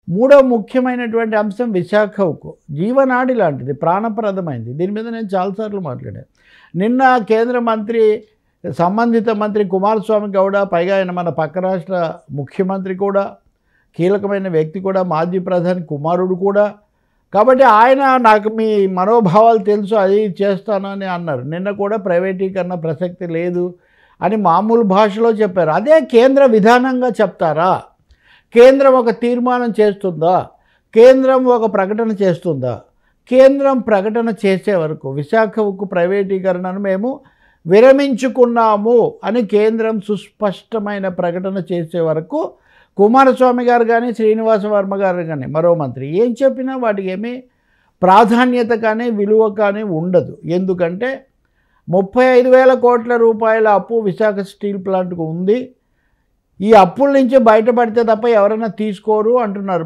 మూడో ముఖ్యమైనటువంటి అంశం విశాఖ ఉక్కు జీవనాడి లాంటిది, ప్రాణప్రదమైంది. దీని మీద నేను చాలాసార్లు మాట్లాడాను. నిన్న కేంద్ర మంత్రి, సంబంధిత మంత్రి కుమారస్వామి గౌడ, పైగా ఆయన మన పక్క రాష్ట్ర ముఖ్యమంత్రి కూడా, కీలకమైన వ్యక్తి కూడా, మాజీ ప్రధాని కుమారుడు కూడా. కాబట్టి ఆయన నాకు మీ మనోభావాలు తెలుసు, అది చేస్తానని అన్నారు. నిన్న కూడా ప్రైవేటీకరణ ప్రసక్తి లేదు అని మామూలు భాషలో చెప్పారు. అదే కేంద్ర విధానంగా చెప్తారా? కేంద్రం ఒక తీర్మానం చేస్తుందా? కేంద్రం ఒక ప్రకటన చేస్తుందా? కేంద్రం ప్రకటన చేసే వరకు విశాఖ ఉక్కు ప్రైవేటీకరణను మేము విరమించుకున్నాము అని కేంద్రం సుస్పష్టమైన ప్రకటన చేసే వరకు కుమారస్వామి గారు కానీ, శ్రీనివాస వర్మ గారు కానీ, మరో మంత్రి ఏం చెప్పినా వాటికి ఏమీ ప్రాధాన్యత కానీ విలువ కానీ ఉండదు. ఎందుకంటే 35,000 కోట్ల రూపాయల అప్పు విశాఖ స్టీల్ ప్లాంట్కు ఉంది. ఈ అప్పుల నుంచి బయటపడితే తప్ప ఎవరైనా తీసుకోరు అంటున్నారు.